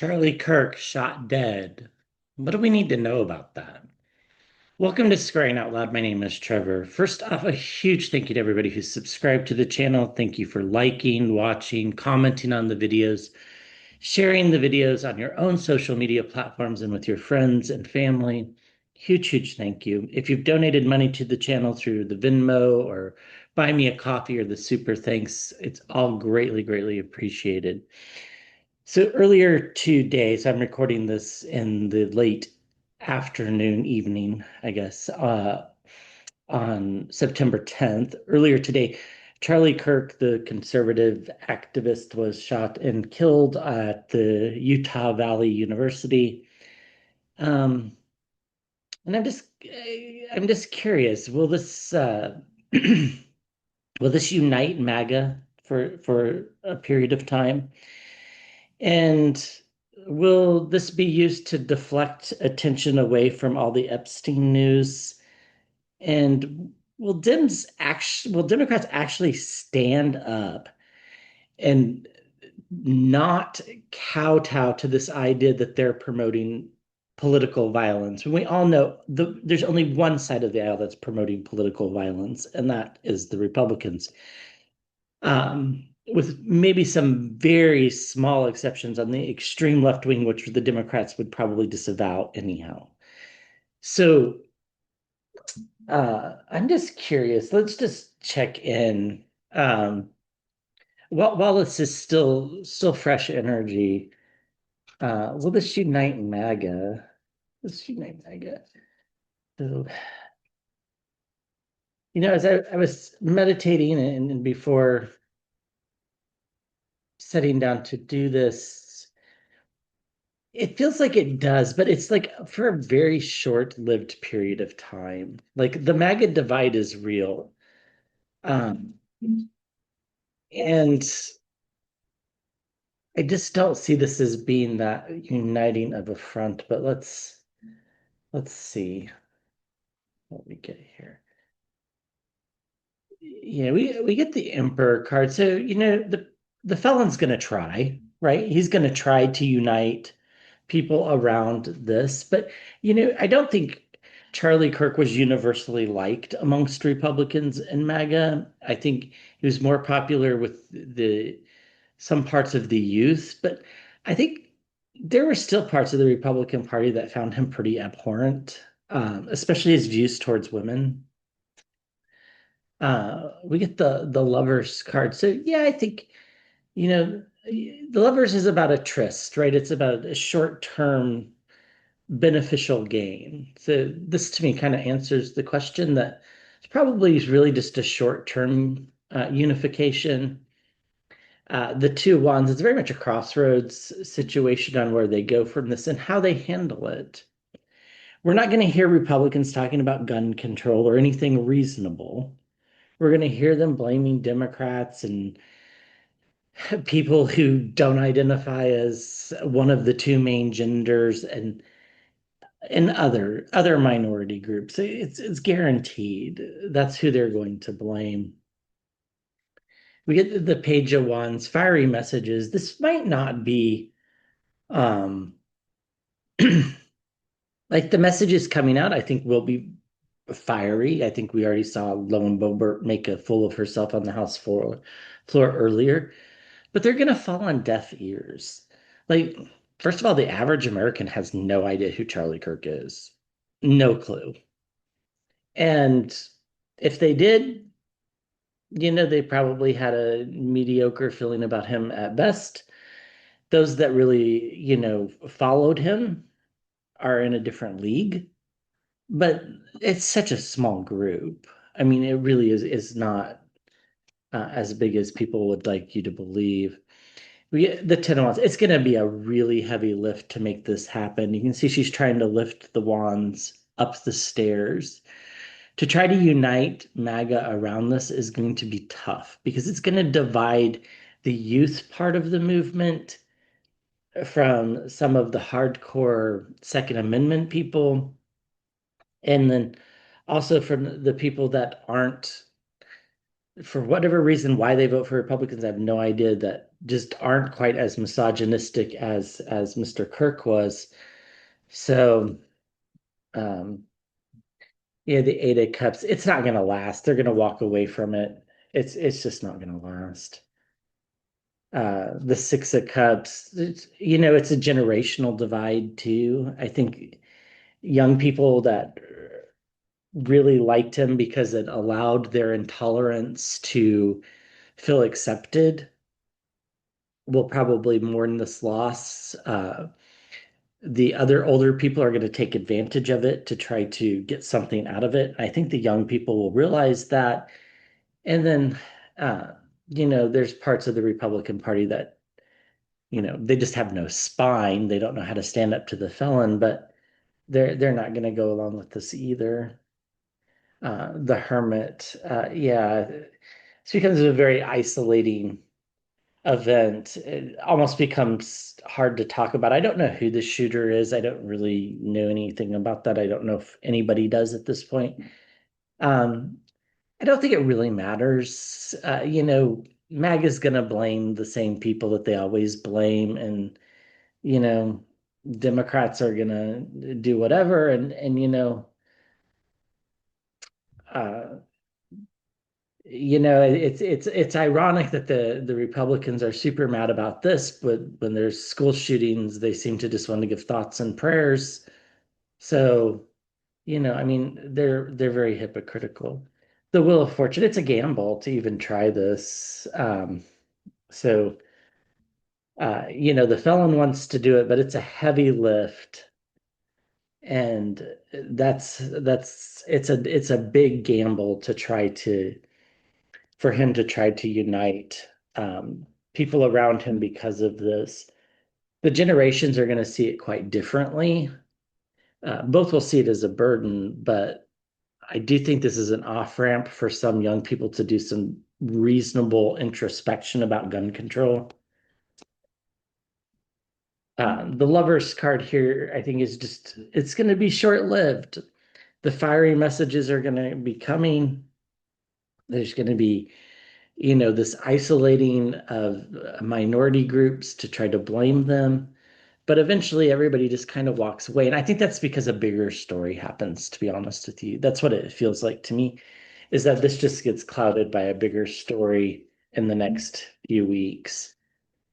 Charlie Kirk shot dead. What do we need to know about that? Welcome to Scrying Out Loud. My name is Trevor. First off, a huge thank you to everybody who's subscribed to the channel. Thank you for liking, watching, commenting on the videos, sharing the videos on your own social media platforms and with your friends and family. Huge, huge thank you. If you've donated money to the channel through the Venmo or Buy Me a Coffee or the Super Thanks, it's all greatly, greatly appreciated. So earlier today, so I'm recording this in the late afternoon, evening, I guess, on September 10th. Earlier today, Charlie Kirk, the conservative activist, was shot and killed at the Utah Valley University. Um, and I'm just curious, will this will this unite MAGA for a period of time? And will this be used to deflect attention away from all the Epstein news? And will Democrats actually stand up and not kowtow to this idea that they're promoting political violence? And we all know there's only one side of the aisle that's promoting political violence, and that is the Republicans. With maybe some very small exceptions on the extreme left wing, which the Democrats would probably disavow anyhow. So I'm just curious. Let's just check in. While this is still fresh energy, will this unite MAGA? Let's unite MAGA. So, as I was meditating and before sitting down to do this, it feels like it does, but it's like for a very short-lived period of time. Like the MAGA divide is real. Um, and I just don't see this as being that uniting of a front, but let's see what we get here. Yeah, we get the Emperor card. So, the felon's gonna try, right? He's gonna try to unite people around this. But, I don't think Charlie Kirk was universally liked amongst Republicans and MAGA. I think he was more popular with the some parts of the youth, but I think there were still parts of the Republican Party that found him pretty abhorrent, especially his views towards women. We get the lovers card. So yeah, I think, the lovers is about a tryst, right? It's about a short-term beneficial gain. So this to me kind of answers the question that it's probably really just a short-term unification. The two wands, it's very much a crossroads situation on where they go from this and how they handle it. We're not going to hear Republicans talking about gun control or anything reasonable. We're going to hear them blaming Democrats and people who don't identify as one of the two main genders and other minority groups. It's guaranteed that's who they're going to blame. We get the page of wands, fiery messages. This might not be um like the messages coming out, I think will be fiery. I think we already saw Lone Bobert make a fool of herself on the House floor earlier, but they're gonna fall on deaf ears. Like, first of all, the average American has no idea who Charlie Kirk is. No clue. And if they did, they probably had a mediocre feeling about him at best. Those that really, followed him are in a different league, but it's such a small group. I mean, it really is not as big as people would like you to believe. The Ten of Wands, it's going to be a really heavy lift to make this happen. You can see she's trying to lift the wands up the stairs. To try to unite MAGA around this is going to be tough because it's going to divide the youth part of the movement from some of the hardcore Second Amendment people, and then also from the people that aren't for whatever reason, why they vote for Republicans, I have no idea, that just aren't quite as misogynistic as Mr. KIRK was. So, um, yeah, the Eight of Cups, it's not gonna last. They're gonna walk away from it. It's just not gonna last. The Six of Cups, it's a generational divide too. I think young people that really liked him because it allowed their intolerance to feel accepted will probably mourn this loss. The other older people are going to take advantage of it to try to get something out of it. I think the young people will realize that. And then, uh, there's parts of the Republican Party that, they just have no spine. They don't know how to stand up to the felon, but they're not going to go along with this either. The Hermit, yeah, this becomes a very isolating event. It almost becomes hard to talk about. I don't know who the shooter is. I don't really know anything about that. I don't know if anybody does at this point. Um, I don't think it really matters. MAGA is going to blame the same people that they always blame, and you know, Democrats are going to do whatever, and uh, it's ironic that the Republicans are super mad about this, but when there's school shootings, they seem to just want to give thoughts and prayers. So, I mean, they're very hypocritical. The Wheel of Fortune, it's a gamble to even try this. So the felon wants to do it, but it's a heavy lift, and it's a big gamble to try to for him to try to unite people around him because of this. The generations are going to see it quite differently. Both will see it as a burden, but I do think this is an off ramp for some young people to do some reasonable introspection about gun control. The Lover's card here, I think, is it's going to be short lived. The fiery messages are going to be coming. There's going to be this isolating of minority groups to try to blame them. But eventually everybody just kind of walks away. And I think that's because a bigger story happens, to be honest with you. That's what it feels like to me, is that this just gets clouded by a bigger story in the next few weeks.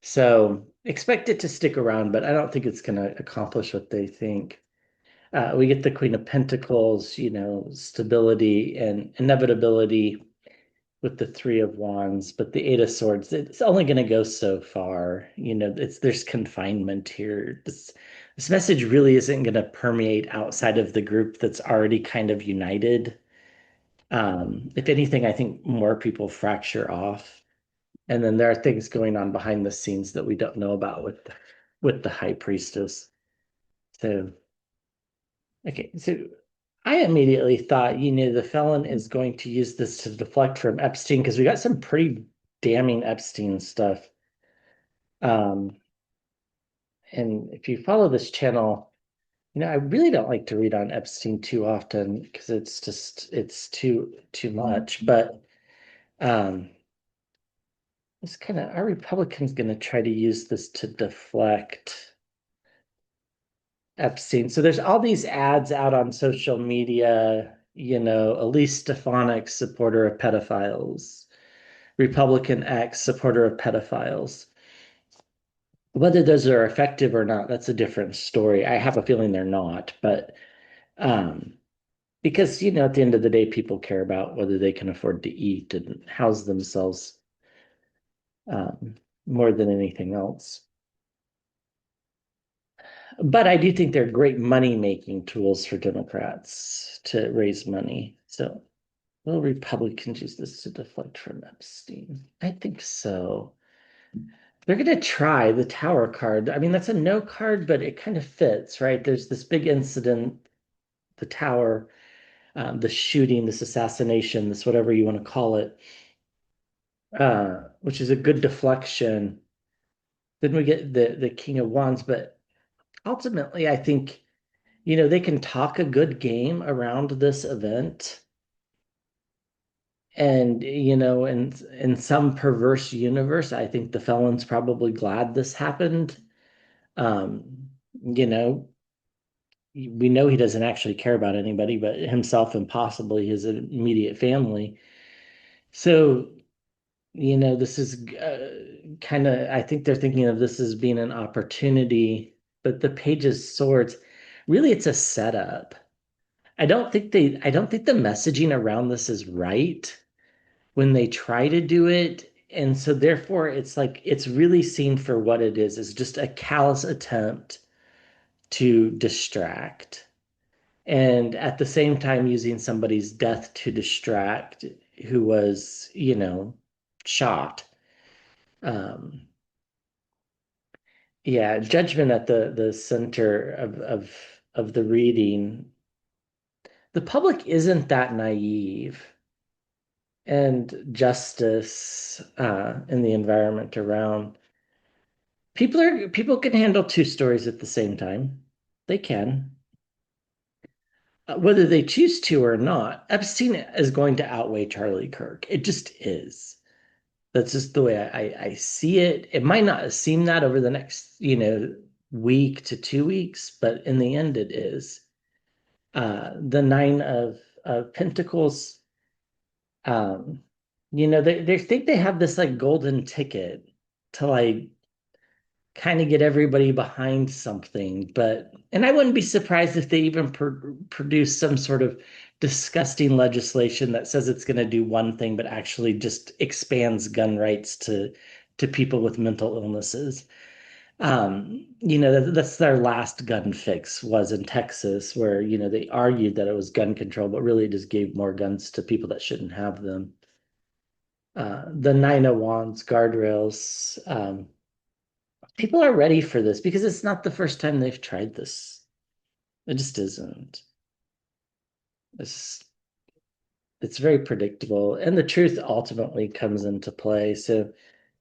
So expect it to stick around, but I don't think it's going to accomplish what they think. We get the Queen of Pentacles, stability and inevitability with the Three of Wands, but the Eight of Swords, it's only going to go so far. There's confinement here. This message really isn't going to permeate outside of the group that's already kind of united. If anything, I think more people fracture off, and then there are things going on behind the scenes that we don't know about with the High Priestess. So, okay, so I immediately thought, the felon is going to use this to deflect from Epstein because we got some pretty damning Epstein stuff. Um, and if you follow this channel, I really don't like to read on Epstein too often because it's too much. But it's kind of, are Republicans going to try to use this to deflect Epstein? So there's all these ads out on social media, Elise Stefanik, supporter of pedophiles, Republican X, supporter of pedophiles. Whether those are effective or not, that's a different story. I have a feeling they're not, but um, because at the end of the day, people care about whether they can afford to eat and house themselves um, more than anything else. But I do think they're great money-making tools for Democrats to raise money. So will Republicans use this to deflect from Epstein? I think so. They're going to try the Tower card. I mean, that's a no card, but it kind of fits, right? There's this big incident, the Tower, the shooting, this assassination, this whatever you want to call it, which is a good deflection. Then we get the King of Wands, but ultimately, I think, they can talk a good game around this event. And in some perverse universe, I think the felon's probably glad this happened. Um, you know, we know he doesn't actually care about anybody but himself and possibly his immediate family. So, this is kind of, I think they're thinking of this as being an opportunity, but the Page's swords, really, it's a setup. I don't think the messaging around this is right when they try to do it. And so therefore it's like it's really seen for what it is. It's just a callous attempt to distract. And at the same time using somebody's death to distract who was, shot. Um, yeah, judgment at the center of the reading. The public isn't that naive. And justice in the environment around. People can handle two stories at the same time. They can. Whether they choose to or not, Epstein is going to outweigh Charlie Kirk. It just is. That's just the way I see it. It might not seem that over the next, week to 2 weeks, but in the end it is. The nine of Pentacles, um, they think they have this like golden ticket to like kind of get everybody behind something. And I wouldn't be surprised if they even produce some sort of disgusting legislation that says it's going to do one thing, but actually just expands gun rights to people with mental illnesses. That's their last gun fix was in Texas, where, they argued that it was gun control, but really just gave more guns to people that shouldn't have them. The Nine of Wands, guardrails, people are ready for this because it's not the first time they've tried this. It just isn't. It's it's very predictable, and the truth ultimately comes into play. So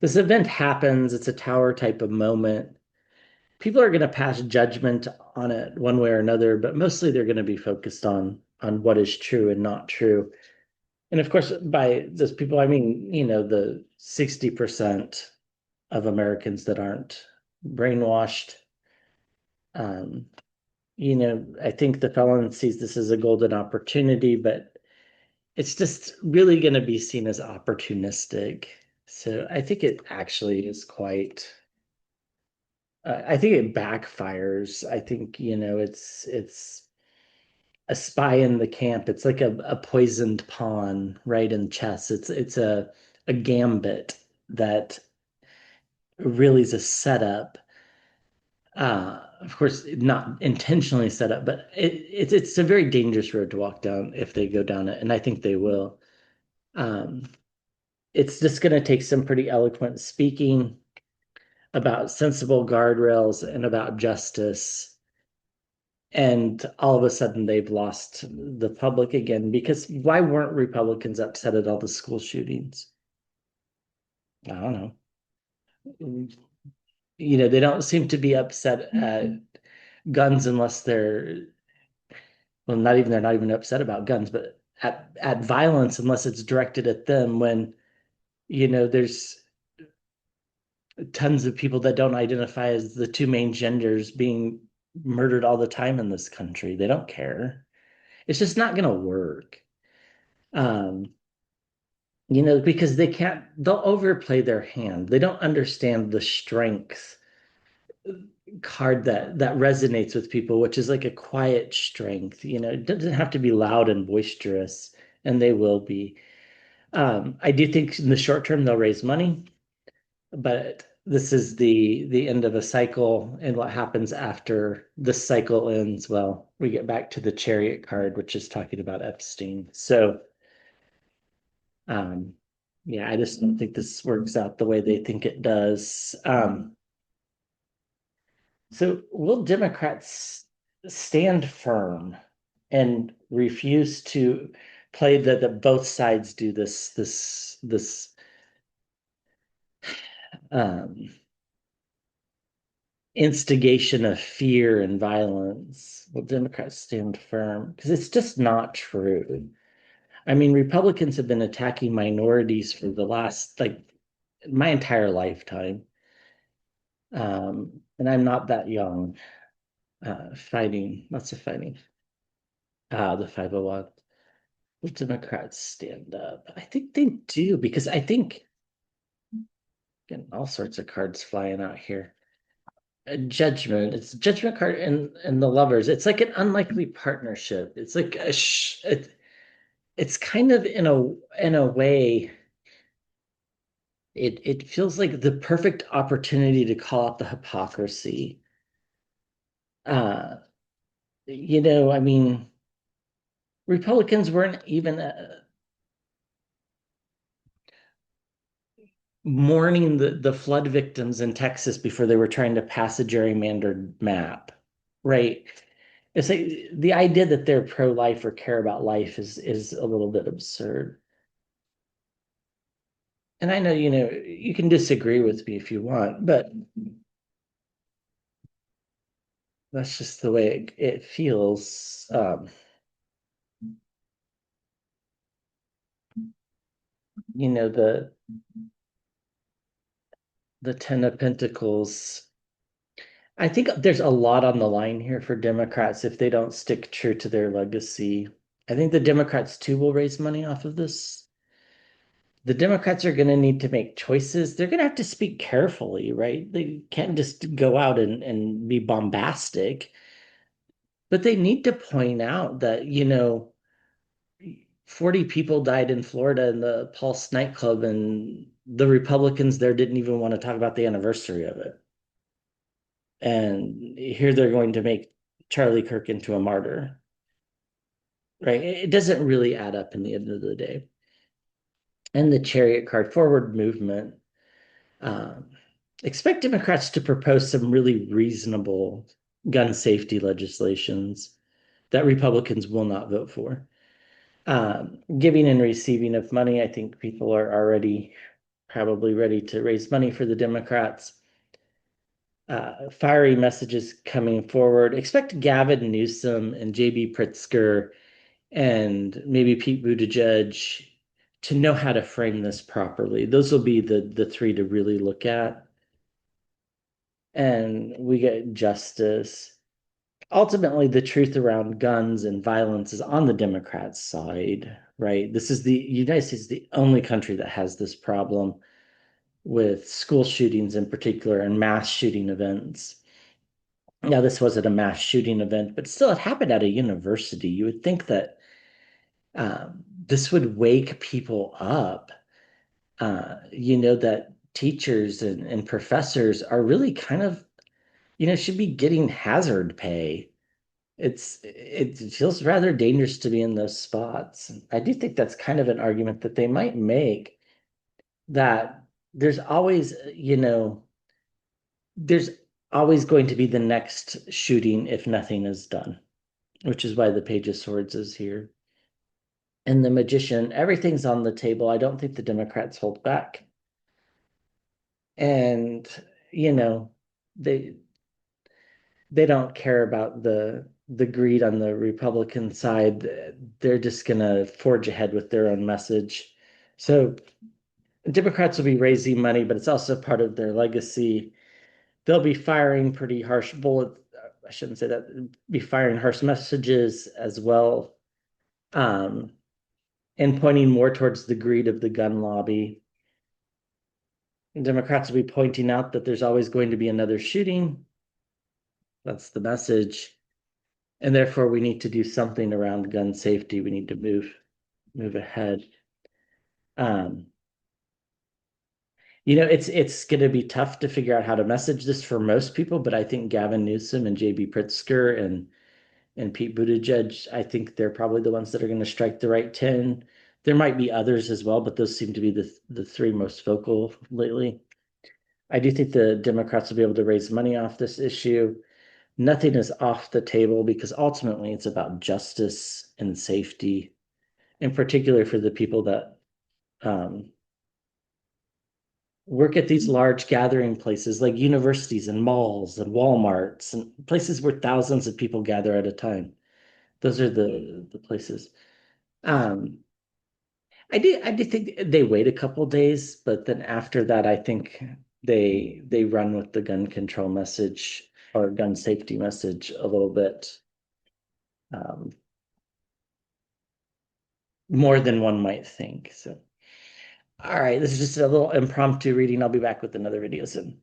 this event happens, it's a tower type of moment. People are going to pass judgment on it one way or another, but mostly they're going to be focused on what is true and not true. And of course, by those people, I mean, the 60% of Americans that aren't brainwashed. Um, I think the felon sees this as a golden opportunity, but it's just really going to be seen as opportunistic. So I think it actually is quite. I think it backfires. I think it's a spy in the camp. It's like a poisoned pawn, right, in chess. It's a gambit that really is a setup. Of course, not intentionally set up, but it's a very dangerous road to walk down if they go down it, and I think they will. Um, it's just going to take some pretty eloquent speaking about sensible guardrails and about justice, and all of a sudden they've lost the public again. Because why weren't Republicans upset at all the school shootings? I don't know. They don't seem to be upset at guns unless they're well, not even they're not even upset about guns, but at violence unless it's directed at them when there's tons of people that don't identify as the two main genders being murdered all the time in this country. They don't care. It's just not going to work. Um, because they'll overplay their hand. They don't understand the strength card that resonates with people, which is like a quiet strength. It doesn't have to be loud and boisterous, and they will be. I do think in the short term they'll raise money, but this is the end of a cycle, and what happens after this cycle ends, well, we get back to the Chariot card, which is talking about Epstein. So, um, yeah, I just don't think this works out the way they think it does. So will Democrats stand firm and refuse to play that both sides do this um, instigation of fear and violence? Will Democrats stand firm? Because it's just not true. I mean, Republicans have been attacking minorities for the last, like, my entire lifetime. And I'm not that young, fighting, lots of fighting. The 501. The Democrats stand up. I think they do because I think getting all sorts of cards flying out here. A judgment. It's a judgment card and the lovers. It's like an unlikely partnership. It's like it's kind of in a way it feels like the perfect opportunity to call out the hypocrisy. Uh, I mean, Republicans weren't even mourning the flood victims in Texas before they were trying to pass a gerrymandered map, right? It's like the idea that they're pro-life or care about life is a little bit absurd. And I know, you can disagree with me if you want, but that's just the way it feels. The Ten of Pentacles. I think there's a lot on the line here for Democrats if they don't stick true to their legacy. I think the Democrats too will raise money off of this. The Democrats are going to need to make choices. They're going to have to speak carefully, right? They can't just go out and be bombastic, but they need to point out that, 40 people died in Florida in the Pulse nightclub, and the Republicans there didn't even want to talk about the anniversary of it. And here they're going to make Charlie Kirk into a martyr, right? It doesn't really add up in the end of the day. And the Chariot card, forward movement. Um, expect Democrats to propose some really reasonable gun safety legislations that Republicans will not vote for. Giving and receiving of money, I think people are already probably ready to raise money for the Democrats. Fiery messages coming forward. Expect Gavin Newsom and JB Pritzker and maybe Pete Buttigieg to know how to frame this properly. Those will be the three to really look at. And we get justice. Ultimately, the truth around guns and violence is on the Democrats' side, right? This is the United States is the only country that has this problem with school shootings in particular and mass shooting events. Now, this wasn't a mass shooting event, but still, it happened at a university. You would think that this would wake people up. That teachers and professors are really kind of, should be getting hazard pay. It feels rather dangerous to be in those spots. I do think that's kind of an argument that they might make that there's always, there's always going to be the next shooting if nothing is done, which is why the Page of Swords is here. And the Magician, everything's on the table. I don't think the Democrats hold back. And, you know, they they don't care about the greed on the Republican side. They're just gonna forge ahead with their own message. So Democrats will be raising money, but it's also part of their legacy. They'll be firing pretty harsh bullets. I shouldn't say that. Be firing harsh messages as well, um, and pointing more towards the greed of the gun lobby. And Democrats will be pointing out that there's always going to be another shooting. That's the message. And therefore, we need to do something around gun safety. We need to move ahead. Um, it's going to be tough to figure out how to message this for most people, but I think Gavin Newsom and JB Pritzker and Pete Buttigieg, I think they're probably the ones that are going to strike the right tone. There might be others as well, but those seem to be the three most vocal lately. I do think the Democrats will be able to raise money off this issue. Nothing is off the table because ultimately it's about justice and safety, in particular for the people that um, work at these large gathering places like universities and malls and Walmarts and places where thousands of people gather at a time. Those are the places. Um, I did think they wait a couple days, but then after that, I think they run with the gun control message or gun safety message a little bit um, more than one might think. So, all right, this is just a little impromptu reading. I'll be back with another video soon.